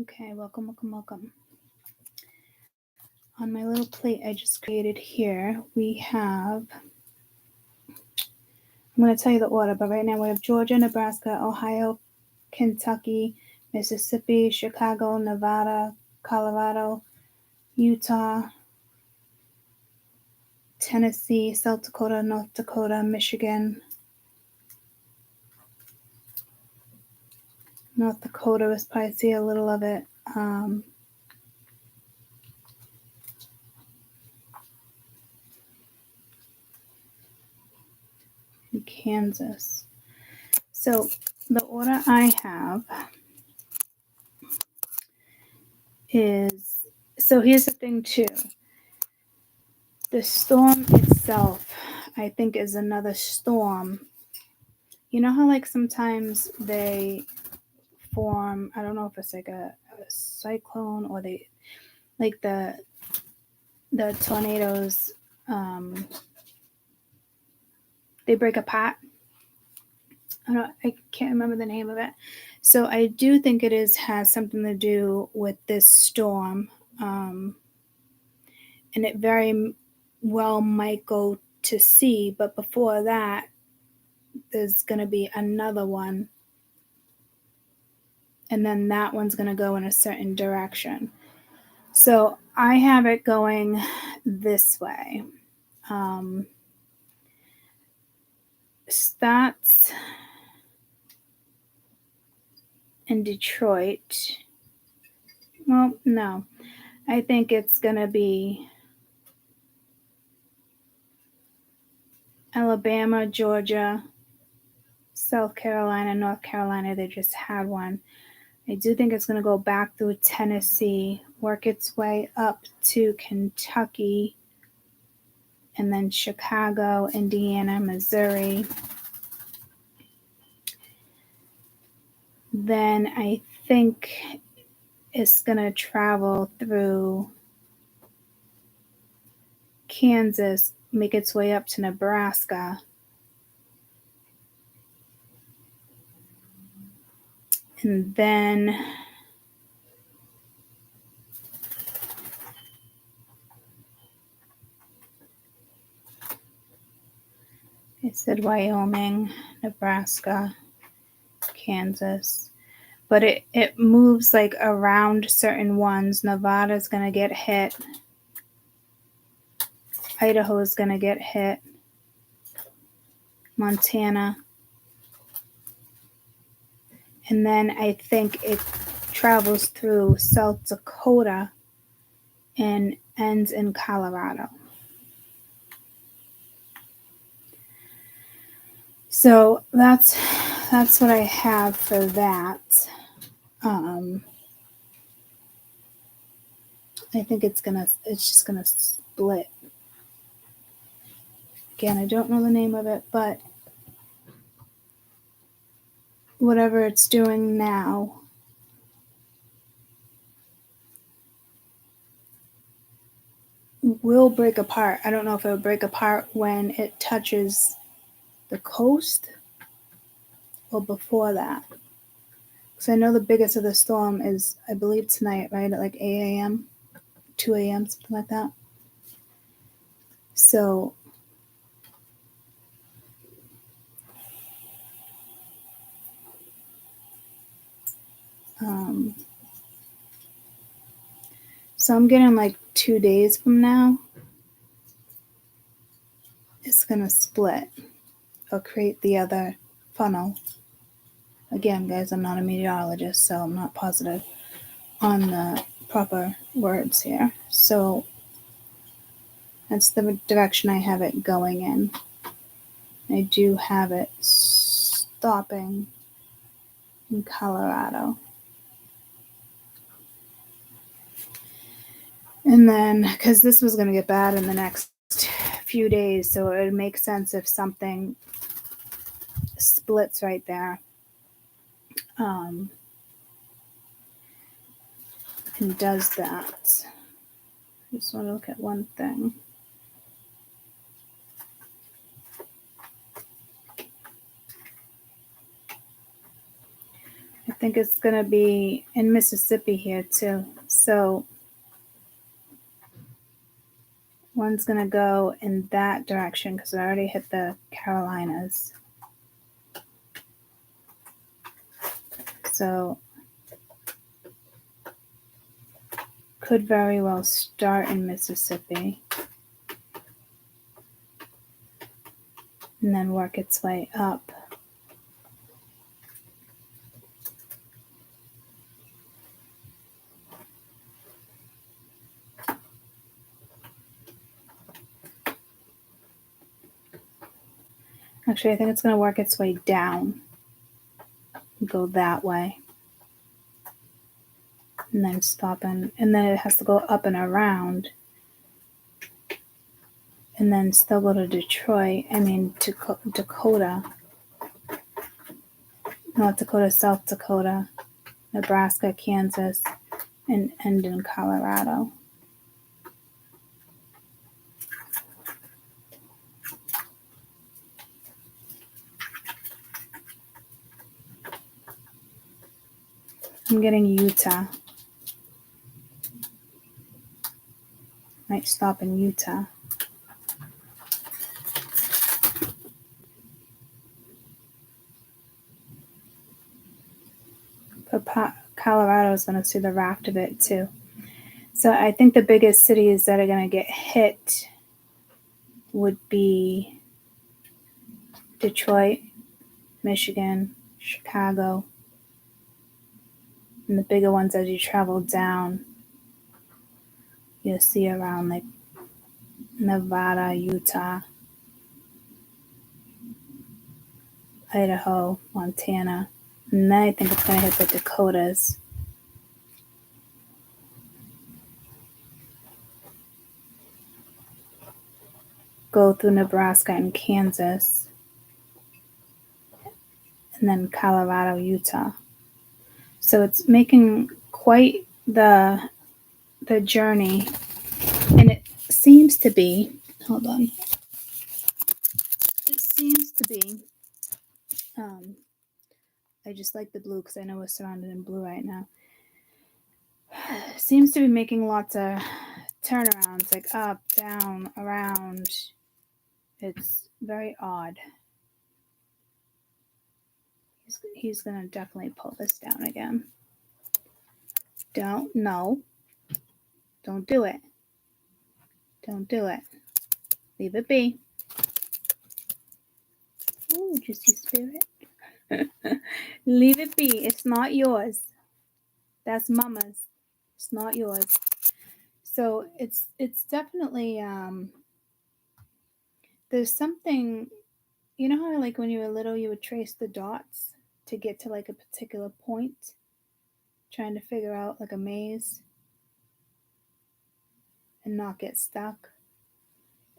Okay, welcome. On my little plate I just created here, we have, I'm going to tell you the order, but right now we have Georgia, Nebraska, Ohio, Kentucky, Mississippi, Chicago, Nevada, Colorado, Utah, Tennessee, South Dakota, North Dakota, Michigan. North Dakota was probably see a little of it. Kansas. So the order I have is, so here's the thing too. The storm itself, I think, is another storm. You know how like sometimes they form, I don't know if it's like a cyclone or they like the tornadoes, they break apart. I can't remember the name of it. So I do think it has something to do with this storm, and it very well might go to sea. But before that, there's going to be another one, and then that one's going to go in a certain direction. So I have it going this way. Starts in Detroit. Well, no. I think it's going to be Alabama, Georgia, South Carolina, North Carolina. They just had one. I do think it's going to go back through Tennessee, work its way up to Kentucky, and then Chicago, Indiana, Missouri. Then I think it's going to travel through Kansas, make its way up to Nebraska. And then I said Wyoming, Nebraska, Kansas. But it moves like around certain ones. Nevada's going to get hit. Idaho is going to get hit. Montana. And then I think it travels through South Dakota and ends in Colorado. So that's what I have for that. I think it's just gonna split. Again, I don't know the name of it, but whatever it's doing now will break apart. I don't know if it'll break apart when it touches the coast or before that. Because I know the biggest of the storm is, I believe, tonight, right, at like 8 a.m., 2 a.m., something like that. So I'm getting like 2 days from now, it's going to split or create the other funnel. Again, guys, I'm not a meteorologist, so I'm not positive on the proper words here. So that's the direction I have it going in. I do have it stopping in Colorado. And then, because this was going to get bad in the next few days, so it would make sense if something splits right there. And does that. I just want to look at one thing. I think it's going to be in Mississippi here too. So one's going to go in that direction because I already hit the Carolinas. So could very well start in Mississippi and then work its way up. Actually, I think it's going to work its way down, go that way, and then stop and then it has to go up and around, and then still go to Detroit. I mean, to Dakota, North Dakota, South Dakota, Nebraska, Kansas, and end in Colorado. I'm getting Utah. Might stop in Utah. But Colorado is going to see the raft of it too. So I think the biggest cities that are going to get hit would be Detroit, Michigan, Chicago, and the bigger ones as you travel down, you'll see around like Nevada, Utah, Idaho, Montana, and then I think it's going to hit the Dakotas. Go through Nebraska and Kansas, and then Colorado, Utah. So it's making quite the journey, and it seems to be, hold on, it seems to be, I just like the blue because I know we're surrounded in blue right now. It seems to be making lots of turnarounds, like up, down, around. It's very odd. He's going to definitely pull this down again. Don't do it. Don't do it. Leave it be. Ooh, juicy spirit. Leave it be. It's not yours. That's mama's. It's not yours. So it's definitely there's something, you know how like when you were little you would trace the dots to get to like a particular point, trying to figure out like a maze and not get stuck.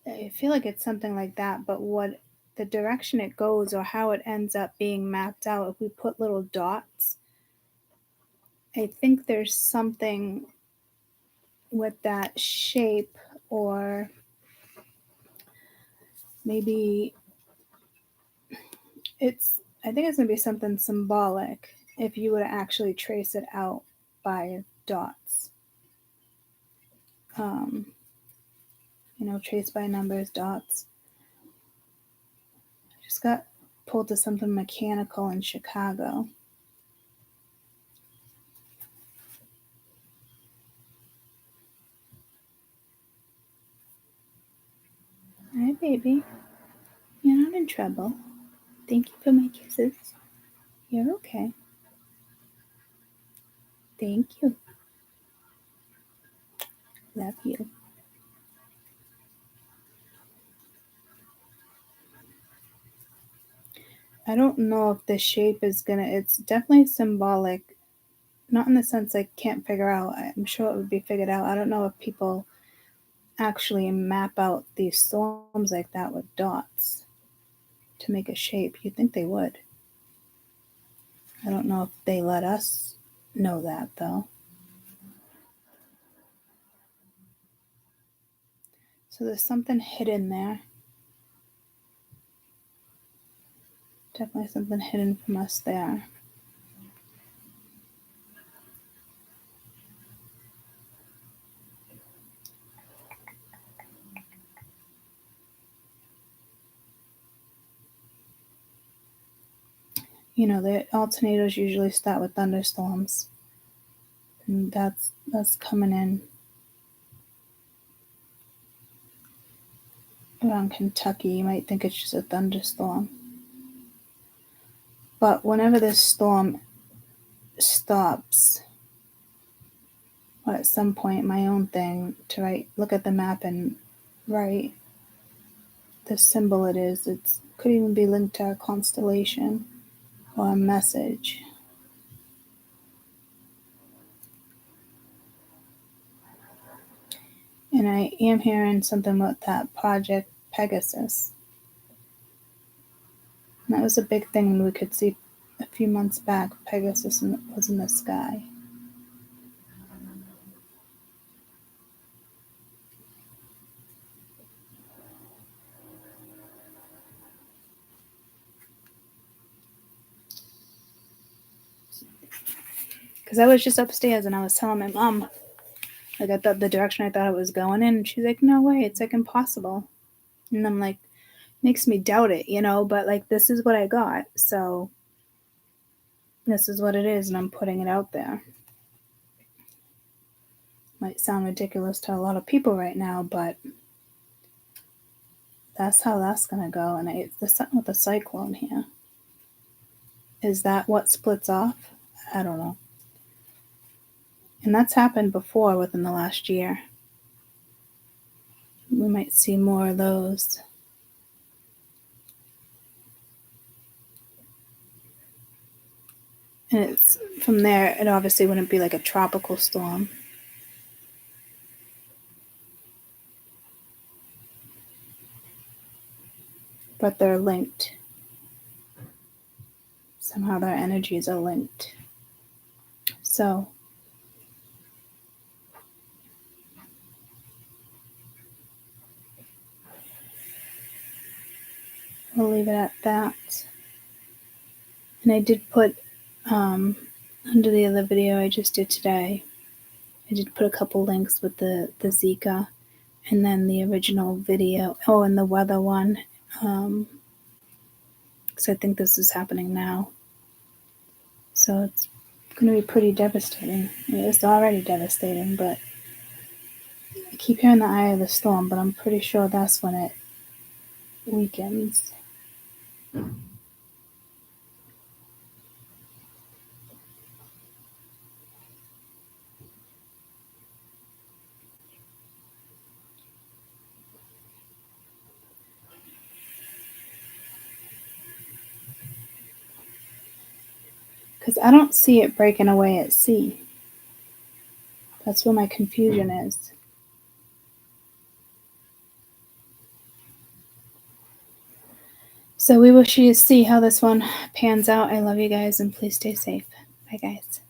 I feel like it's something like that, but what the direction it goes or how it ends up being mapped out, if we put little dots, I think there's something with that shape, or maybe I think it's going to be something symbolic if you were to actually trace it out by dots. Traced by numbers, dots. I just got pulled to something mechanical in Chicago. All right, baby. You're not in trouble. Thank you for my kisses. You're okay. Thank you. Love you. I don't know if the shape is it's definitely symbolic. Not in the sense I can't figure out. I'm sure it would be figured out. I don't know if people actually map out these storms like that with dots to make a shape. You'd think they would. I don't know if they let us know that though. So there's something hidden there. Definitely something hidden from us there. you know, the alternators usually start with thunderstorms, and that's coming in around Kentucky. You might think it's just a thunderstorm, but whenever this storm stops, or at some point, my own thing to look at the map and write the symbol it is. It could even be linked to a constellation or a message. And I am hearing something about that Project Pegasus. And that was a big thing we could see a few months back. Pegasus was in the sky. Because I was just upstairs and I was telling my mom, like, I thought the direction I thought it was going in. And she's like, no way, it's like impossible. And I'm like, makes me doubt it, you know, but like, this is what I got. So this is what it is. And I'm putting it out there. Might sound ridiculous to a lot of people right now, but that's how that's going to go. And it's the something with the cyclone here. Is that what splits off? I don't know. And that's happened before within the last year. We might see more of those. And it's from there, it obviously wouldn't be like a tropical storm. But they're linked. Somehow their energies are linked. So we'll leave it at that. And I did put under the other video I just did today, I did put a couple links with the Zika and then the original video. Oh, and the weather one. Because I think this is happening now. So it's going to be pretty devastating. It's already devastating, but I keep hearing the eye of the storm, but I'm pretty sure that's when it weakens. Because I don't see it breaking away at sea. That's where my confusion is. So we will see how this one pans out. I love you guys and please stay safe. Bye, guys.